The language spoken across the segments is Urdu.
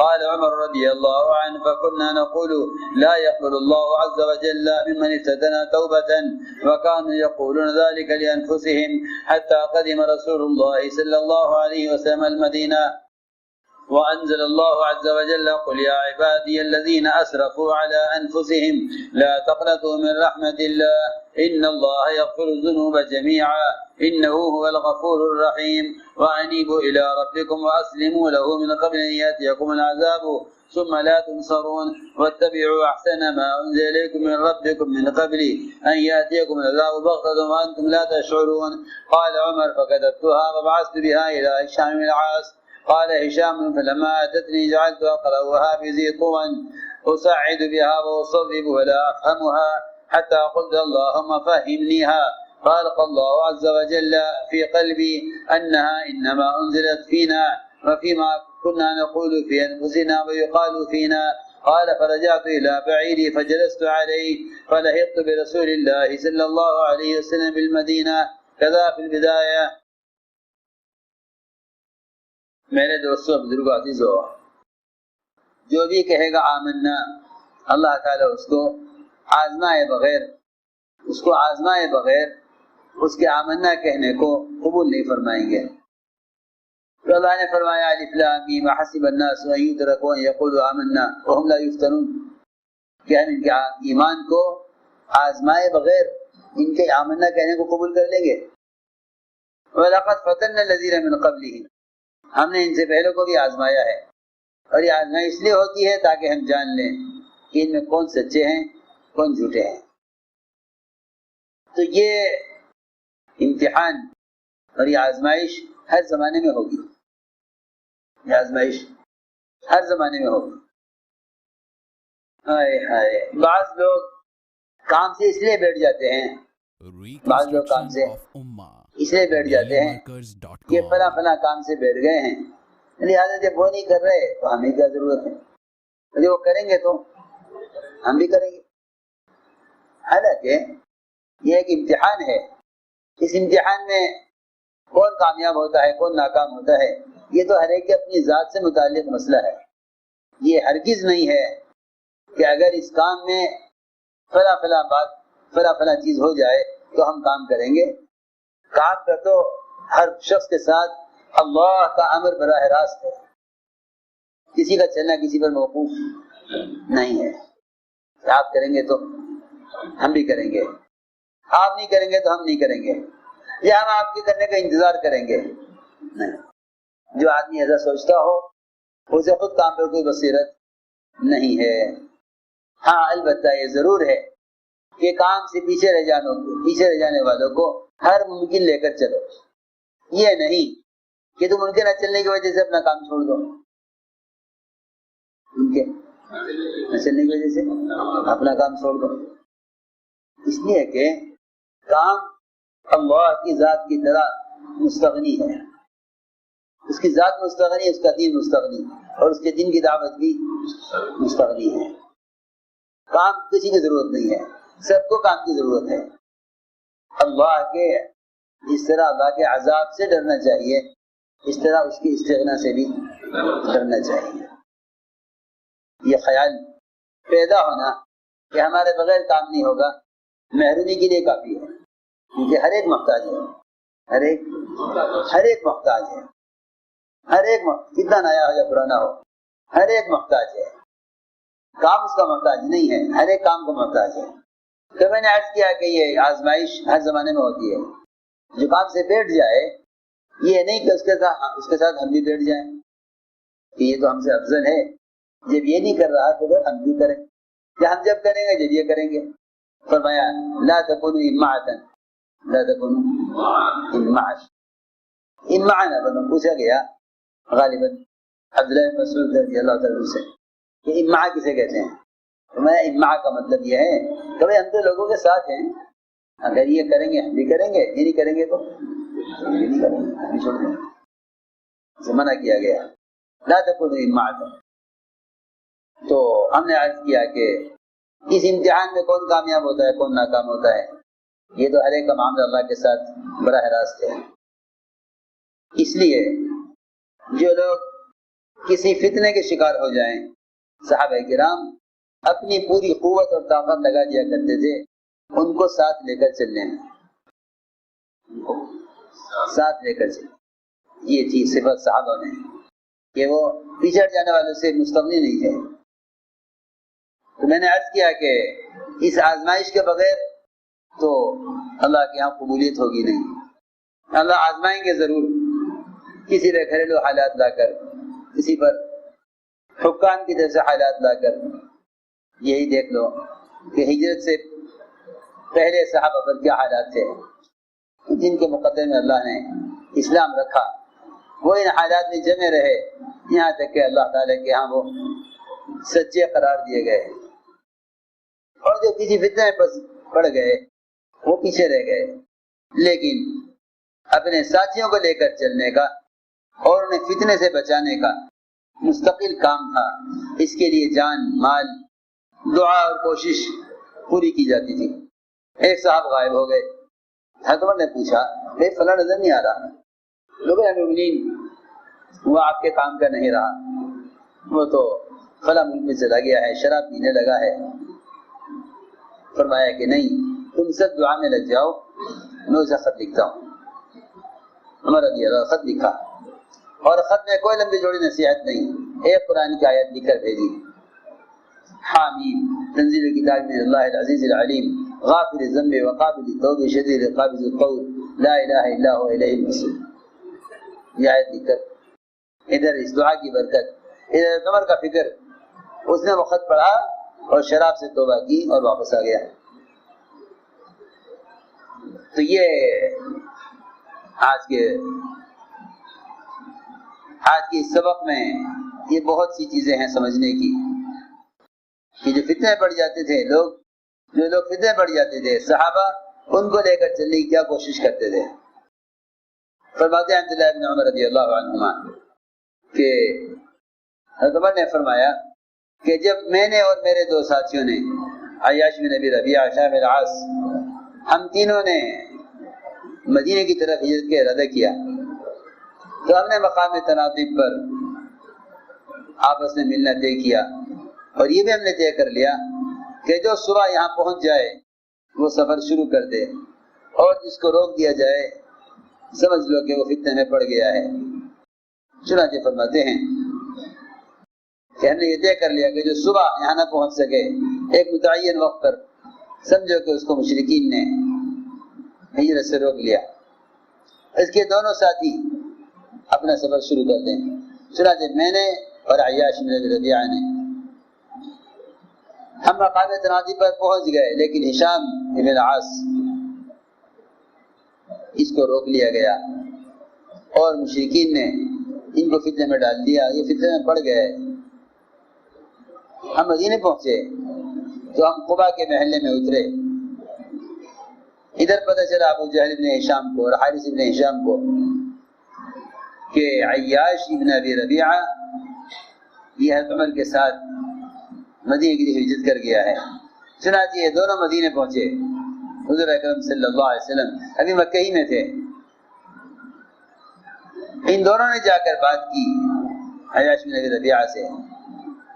قال عمر رضي الله عنه فكنا نقول لا يقبل الله عز وجل ممن افتتن توبة وكانوا يقولون ذلك لأنفسهم حتى قدم رسول الله صلى الله عليه وسلم المدينة وأنزل الله عز وجل قل يا عبادي الذين أسرفوا على أنفسهم لا تقنطوا من رحمة الله إن الله يغفر الذنوب جميعا إنه هو الغفور الرحيم وأنيبوا إلى ربكم وأسلموا له من قبل أن يأتيكم العذاب ثم لا تنصرون واتبعوا أحسن ما أنزل إليكم من ربكم من قبل أن يأتيكم العذاب بغتة وأنتم لا تشعرون. قال عمر فكتبتها وبعثت بها إلى هشام بن العاص. قال هشام فلما أتتني جعلت أقرأها بذي طوى أسعد بها وأصرب ولا أفهمها حتى قلت اللهم فهمنيها. خلق الله عز وجل في قلبي أنها إنما أنزلت فينا وفيما كنا نقول في أنفسنا ويقال فينا. قال فرجعت إلى بعيري فجلست عليه فلحقت برسول الله صلى الله عليه وسلم بالمدينة كذا في البداية. میرے دوستوں بزرگ عزیزو، جو بھی کہے گا آمنا، اللہ تعالیٰ اس کو آزمائے بغیر اس کے آمنا کہنے کو قبول نہیں فرمائیں گے. تو اللہ نے فرمایا الف لام میم حسب الناس ان يتركوا ان يقولوا آمنا وهم لا يفتنون، کہ ہم ان کے ایمان کو آزمائے بغیر ان کے آمنا کہنے کو قبول کر لیں گے. وَلَقَدْ فَتَنَّ الَّذِينَ مِنْ قَبْلِهِمْ، ہم نے ان سے پہلے کو بھی آزمایا ہے، اور یہ آزمائی اس لیے ہوتی ہے تاکہ ہم جان لیں کہ ان میں کون سچے ہیں کون جھوٹے ہیں. تو یہ امتحان اور یہ آزمائش ہر زمانے میں ہوگی، یہ آزمائش ہر زمانے میں ہوگی. بعض لوگ کام سے اس لیے بیٹھ جاتے ہیں، بعض لوگ کام سے اس لیے بیٹھ جاتے ہیں کہ فلاں کام سے بیٹھ گئے ہیں، لہٰذا جب وہ نہیں کر رہے تو ہمیں کیا ضرورت ہے، جب وہ کریں گے تو ہم بھی کریں گے. حالانکہ یہ ایک امتحان ہے، اس امتحان میں کون کامیاب ہوتا ہے کون ناکام ہوتا ہے یہ تو ہر ایک کی اپنی ذات سے متعلق مسئلہ ہے. یہ ہرگز نہیں ہے کہ اگر اس کام میں فلاں بات فلاں چیز ہو جائے تو ہم کام کریں گے. کام کا تو ہر شخص کے ساتھ اللہ کا امر براہ راست ہے، کسی کا چلنا کسی پر موقوف نہیں ہے. آپ کریں گے تو ہم بھی کریں گے، آپ نہیں کریں گے تو ہم نہیں کریں گے، یا ہم آپ کے کرنے کا انتظار کریں گے. نہیں، جو آدمی ایسا سوچتا ہو اسے خود کام پر کوئی بصیرت نہیں ہے. ہاں البتہ یہ ضرور ہے کہ کام سے پیچھے رہ جانے والوں کو ہر ممکن لے کر چلو. یہ نہیں کہ تم ان کے نہ چلنے کی وجہ سے اپنا کام چھوڑ دو، ان کے نہ چلنے کی وجہ سے اپنا کام چھوڑ دو. اس لیے کہ کام اللہ کی ذات کی طرح مستغنی ہے، اس کی ذات مستغنی ہے، اس کا دین مستغنی ہے، اور اس کے دین کی دعوت بھی مستغنی ہے. کام کسی کی ضرورت نہیں ہے، سب کو کام کی ضرورت ہے. اللہ کے اس طرح اللہ کے عذاب سے ڈرنا چاہیے، اس طرح اس کی استغنا سے بھی ڈرنا چاہیے. یہ خیال پیدا ہونا کہ ہمارے بغیر کام نہیں ہوگا محرومی کے لیے کافی ہے، کیونکہ ہر ایک محتاج ہے، ہر ایک محتاج ہے، کتنا نیا ہو یا پرانا ہو ہر ایک محتاج ہے. کام اس کا محتاج نہیں ہے، ہر ایک کام کو محتاج ہے. تو میں نے عرض کیا کہ یہ آزمائش ہر زمانے میں ہوتی ہے. جو کام سے بیٹھ جائے یہ نہیں کہ اس کے ساتھ ہم بھی بیٹھ جائیں کہ یہ تو ہم سے افضل ہے، جب یہ نہیں کر رہا تو پھر ہم بھی کریں، یا ہم جب کریں گے جب یہ کریں گے. فرمایا لا تکونوا امعاً، لا تکونوا امعاً. بنا پوچھا گیا غالباً عبداللہ بن مسعود رضی اللہ تعالیٰ سے کہ امعاء کسے کہتے ہیں. فرمایا امعاء کا مطلب یہ ہے کہ ہم تو لوگوں کے ساتھ ہیں، اگر یہ کریں گے ہم بھی کریں گے، یہ نہیں کریں گے تو ہم بھی نہیں کریں گے، ہم بھی چھوڑ دیں گے. اسے منع کیا گیا لا تکونوا امعاً. تو ہم نے عرض کیا کہ اس امتحان میں کون کامیاب ہوتا ہے کون ناکام ہوتا ہے یہ تو ہر ایک کا معاملہ اللہ کے ساتھ براہ راست ہے. اس لیے جو لوگ کسی فتنے کے شکار ہو جائیں، صحابہ کرام اپنی پوری قوت اور طاقت لگا دیا کرتے تھے ان کو ساتھ لے کر چلنے میں، ساتھ لے کر چلنے۔ یہ تھی صفت صحابہ میں کہ وہ پچھڑ جانے والوں سے مستغنی نہیں تھے۔ تو میں نے عرض کیا کہ اس آزمائش کے بغیر تو اللہ کے یہاں قبولیت ہوگی نہیں۔ اللہ آزمائیں گے ضرور، کسی پر گھریلو حالات لا کر، کسی پر حکام کی طرف سے حالات لا کر۔ یہی دیکھ لو کہ ہجرت سے پہلے صحابہ پر کیا حالات تھے، جن کے مقدر میں اللہ نے اسلام رکھا، وہ ان حالات میں جمے رہے یہاں تک کہ اللہ تعالیٰ کے ہاں وہ سچے قرار دیے گئے، اور جو کسی فتنے میں پڑ گئے وہ پیچھے رہ گئے۔ لیکن اپنے ساتھیوں کو لے کر چلنے کا اور انہیں فتنے سے بچانے کا مستقل کام تھا، اس کے لیے جان، مال، دعا اور کوشش پوری کی جاتی تھی۔ ایک صاحب غائب ہو گئے، حضرت عمر نے پوچھا بھائی فلاں نظر نہیں آ رہا، لوگ وہ آپ کے کام کا نہیں رہا، وہ تو فلاں ملک میں چلا گیا ہے، شراب پینے لگا ہے۔ فرمایا کہ نہیں، تم سب دعا میں لگ جاؤ، میں اسے خط لکھتا ہوں۔ عمر رضی اللہ خط لکھا، اور خط میں کوئی لمبی جوڑی نصیحت نہیں، ایک قرآن کی آیت لکھ کر بھیجی، حامیم تنزیل کتاب من اللہ العزیز العلیم غافر الذنب وقابل التوب شدید العقاب ذو الطول لا الہ الا هو الیہ المصیر۔ یہ آیت لکھ کر ادھر اس دعا کی برکت، ادھر عمر کا فکر، اس نے وہ خط پڑھا اور شراب سے توبہ کی اور واپس آ گیا۔ تو یہ آج کے اس سبق میں یہ بہت سی چیزیں ہیں سمجھنے کی، کہ جو فتنے پڑ جاتے تھے جو لوگ فتنے پڑ جاتے تھے، صحابہ ان کو لے کر چلنے کی کیا کوشش کرتے تھے۔ فرماتے ہیں عبداللہ ابن عمر رضی اللہ عنہما کہ حضرت عمر نے فرمایا کہ جب میں نے اور میرے دو ساتھیوں نے، عیاش بن ابی ربیعہ، شاہ بن العاص، ہم تینوں نے مدینے کی طرف ہجرت کا ارادہ کیا، تو ہم نے مقام تناطب پر آپس میں ملنا طے کیا، اور یہ بھی ہم نے طے کر لیا کہ جو صبح یہاں پہنچ جائے وہ سفر شروع کر دے، اور جس کو روک دیا جائے سمجھ لو کہ وہ فتنے میں پڑ گیا ہے۔ چنانچہ فرماتے ہیں کہ ہم نے یہ طے کر لیا کہ جو صبح یہاں نہ پہنچ سکے ایک متعین وقت پر، سمجھو کہ اس کو مشرکین نے ہجرت سے روک لیا، اس کے دونوں ساتھی اپنا سفر شروع کر دیں۔ چنانچہ میں نے اور عیاش بن ابی ربیعہ نے ہم مقام تناطب پر پہنچ گئے، لیکن ہشام بن العاص اس کو روک لیا گیا، اور مشرکین نے ان کو فتنے میں ڈال دیا، یہ فتنے میں پڑ گئے۔ ہم مدینے پہنچے تو ہم قبا کے محلے میں اترے، ادھر پتہ چلا ابو جہل بن ہشام کو اور حارث بن ہشام کو کہ عیاش بن ابی ربیعہ یہ حضرت عمر کے ساتھ مدینے کی ہجرت کر گیا ہے۔ چنانچہ یہ دونوں مدینے پہنچے، حضور اکرم صلی اللہ علیہ وسلم ابھی مکہ ہی میں تھے۔ ان دونوں نے جا کر بات کی عیاش بن ابی ربیعہ سے،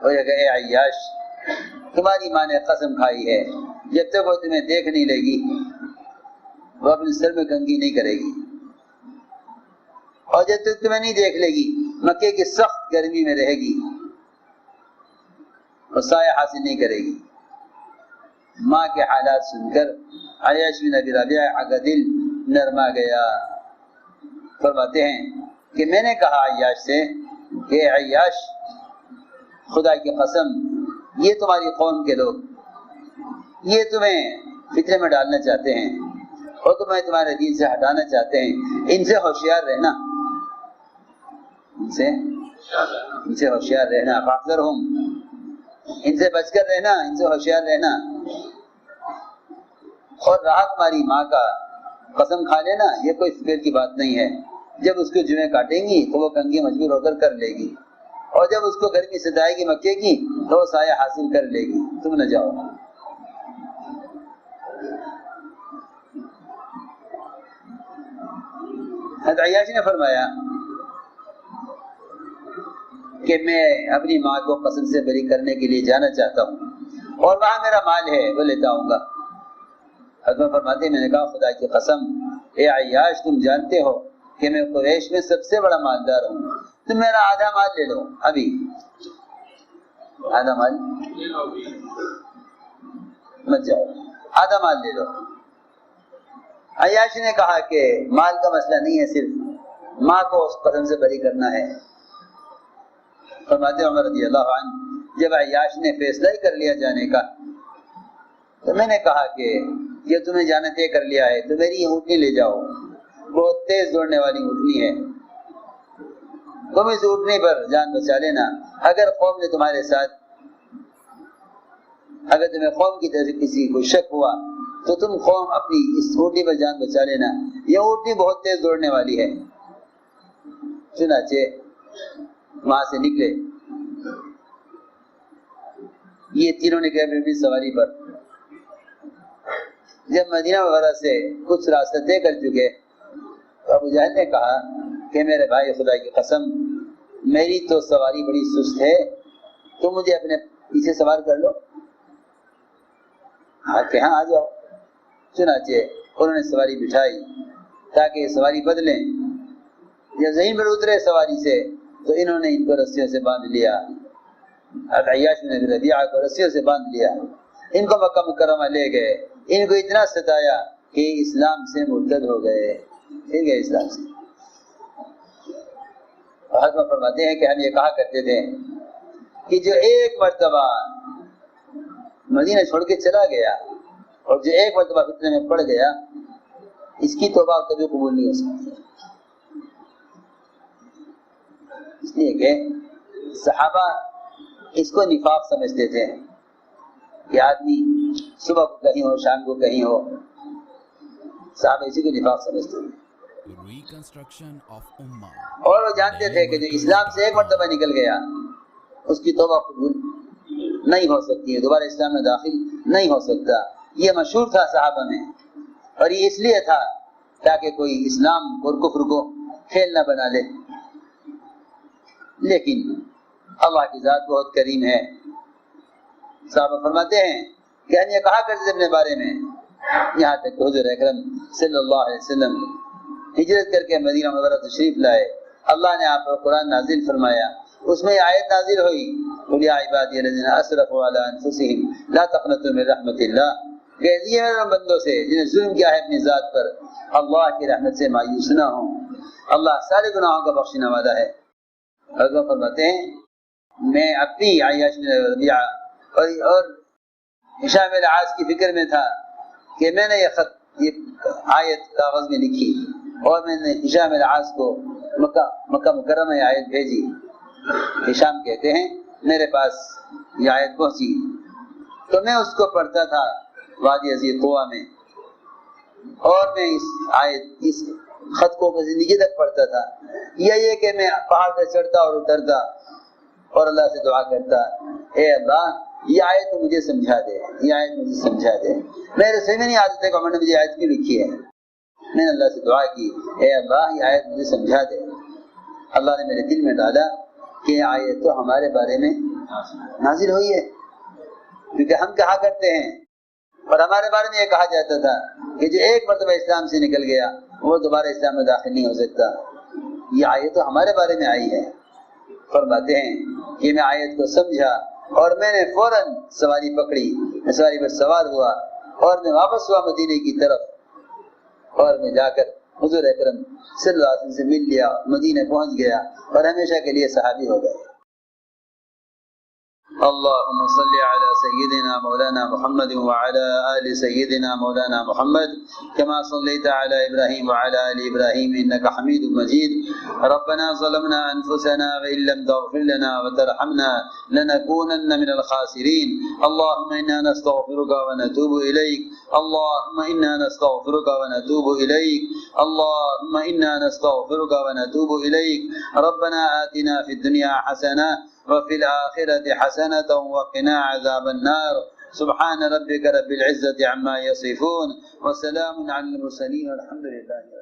اور یہ کہ اے عیاش، تمہاری ماں نے قسم کھائی ہے جب تک وہ تمہیں دیکھ نہیں لے گی وہ اپنے سر میں کنگھی نہیں کرے گی، اور جب تک تمہیں نہیں دیکھ لے گی مکے کی سخت گرمی میں رہے گی اور سایہ حاصل نہیں کرے گی۔ ماں کے حالات سن کر عیاش بن ابی ربیعہ کا دل نرما گیا۔ فرماتے ہیں کہ میں نے کہا عیاش سے کہ عیاش، خدا کی قسم یہ تمہاری قوم کے لوگ یہ تمہیں فتنے میں ڈالنا چاہتے ہیں اور تمہیں تمہارے دین سے ہٹانا چاہتے ہیں، ان سے ہوشیار رہنا، ان سے ہوشیار رہنا، فاحذرہم، ان سے بچ کر رہنا، ان سے ہوشیار رہنا، اور رہا تمہاری ماں کا قسم کھا لینا، یہ کوئی فکر کی بات نہیں ہے، جب اس کو جویں کاٹیں گی تو وہ کنگھی مجبور ہو کر لے گی، اور جب اس کو گرمی ستائے گی مکے کی تو وہ سایہ حاصل کر لے گی، تم نہ جاؤ۔ حضرت عیاش نے فرمایا کہ میں اپنی ماں کو قسم سے بری کرنے کے لیے جانا چاہتا ہوں اور وہاں میرا مال ہے وہ لیتا آؤں گا۔ حضرت فرماتے ہیں میں نے کہا خدا کی قسم اے عیاش تم جانتے ہو کہ میں قریش میں سب سے بڑا مالدار ہوں، تم میرا آدھا مال لے لو، ابھی آدھا مال مت جاؤ، آدھا مال لے لو۔ عیاش نے کہا کہ مال کا مسئلہ نہیں ہے، صرف ماں کو اس قسم سے بری کرنا ہے۔ فرماتے عمر رضی اللہ عنہ جب عیاش نے فیصلہ ہی کر لیا جانے کا تو میں نے کہا کہ یہ تمہیں جانا طے کر لیا ہے تو میری یہ اونٹنی لے جاؤ، بہت تیز دوڑنے والی اونٹنی ہے، تم اس اونٹنی پر جان بچا لینا، اگر قوم نے تمہارے ساتھ اگر تمہیں قوم کی طرف کسی کو شک ہوا تو تم قوم اپنی اس اونٹنی پر جان بچا لینا، یہ اونٹنی بہت تیز دوڑنے والی ہے۔ چنانچہ وہاں سے نکلے، یہ تینوں نے کہا بھی سواری پر جب مدینہ وغیرہ سے کچھ راستہ طے کر چکے تو ابو جہل نے کہا کہ میرے بھائی خدا کی قسم میری تو سواری بڑی سست ہے، تم مجھے اپنے پیچھے سوار کر لو۔ ہاں کہ ہاں آ جاؤ۔ چنانچہ انہوں نے سواری بٹھائی تاکہ یہ سواری بدلیں، جب زمین پر اترے سواری سے تو انہوں نے ان کو رسیوں سے باندھ لیا، عیاش بن ربیعہ کو رسیوں سے باندھ لیا، ان کو مکہ مکرمہ لے گئے، ان کو اتنا ستایا کہ اسلام سے مرتد ہو گئے، پھر گئے اسلام سے۔ حضرت فرماتے ہیں کہ ہم یہ کہا کرتے تھے کہ جو ایک مرتبہ مدینہ چھوڑ کے چلا گیا اور جو ایک مرتبہ فتنے میں پڑ گیا اس کی توبہ کبھی قبول نہیں ہو سکتی، اس لیے کہ صحابہ اس کو نفاق سمجھتے تھے کہ آدمی صبح کو کہیں ہو شام کو کہیں ہو، صحابہ اسی کو نفاق سمجھتے تھے۔ اور وہ جانتے تھے کہ جو اسلام سے ایک مرتبہ نکل گیا اس کی توبہ قبول نہیں ہو سکتی ہے، دوبارہ اسلام میں داخل نہیں ہو سکتا، یہ مشہور تھا صحابہ میں، اور یہ اس لیے تھا تاکہ کوئی اسلام اور کفر کو کھیل نہ بنا لے۔ لیکن اللہ کی ذات بہت کریم ہے، صحابہ فرماتے ہیں کہ ہم یہ کہا کرتے تھے اپنے بارے میں، یہاں تک کہ حضور اکرم صلی اللہ علیہ وسلم ہجرت کر کے مدینہ منورہ تشریف لائے، اللہ نے آپ پر قرآن نازل فرمایا، اس میں آیت نازل ہوئی قل یا عبادی الذین اسرفوا علی انفسہم لا تقنطوا من رحمت اللہ، کہہ دیے میرے بندوں سے جنہیں ظلم کیا ہے اپنی ذات پر اللہ کی رحمت سے مایوس نہ ہوں، اللہ سارے گناہوں کا بخشنے والا ہے۔ حضرت فرماتے ہیں میں اپنی عیاش بن ربیعہ اور ہشام بن العاص کی فکر میں تھا کہ میں نے یہ آیت کاغذ میں لکھی اور میں نے ہشام بن العاص کو مکہ مکرمہ میں آیت بھیجی۔ ہشام کہتے ہیں میرے پاس یہ آیت پہنچی تو میں اس کو پڑھتا تھا وادی عزیز طوا میں، اور میں اس خط کو زندگی تک پڑھتا تھا، یہ کہ میں پہاڑ پہ چڑھتا اور اترتا اور اللہ سے دعا کرتا اے اللہ یہ آیت تو مجھے سمجھا دے، یہ آیت مجھے سمجھا دے۔ میرے سمجھ میں نہیں عادت ہے کہ میں نے مجھے آیت کیوں لکھی ہے، میں نے اللہ سے دعا کی اے اللہ یہ آیت مجھے سمجھا دے۔ اللہ نے میرے دل میں ڈالا کہ یہ آیت تو ہمارے بارے میں نازل ہوئی ہے، کیونکہ ہم کہا کرتے ہیں اور ہمارے بارے میں یہ کہا جاتا تھا کہ جو ایک مرتبہ اسلام سے نکل گیا وہ دوبارہ اسلام میں داخل نہیں ہو سکتا، یہ آیت تو ہمارے بارے میں آئی ہے۔ فرماتے ہیں کہ میں آیت کو سمجھا اور میں نے فوراً سواری پکڑی، میں سواری پر سوار ہوا اور میں واپس ہوا مدینے کی طرف، اور میں جا کر حضور اکرم صلی اللہ علیہ وسلم سے مل لیا، مدینے پہنچ گیا اور ہمیشہ کے لیے صحابی ہو گئے۔ اللهم صل على سيدنا مولانا محمد وعلى آل سيدنا مولانا محمد كما صليت على إبراهيم وعلى آل إبراهيم إنك حميد مجيد. ربنا ظلمنا أنفسنا وإن لم تغفر لنا وترحمنا لنكونن من الخاسرين. اللهم إنا نستغفرك ونتوب إليك، اللهم إنا نستغفرك ونتوب إليك، اللهم إنا نستغفرك ونتوب إليك. ربنا آتنا في الدنيا حسنة وفي الآخرة حسنة وقنا عذاب النار. سبحان ربك رب العزة عما يصفون وسلام على المرسلين والحمد لله.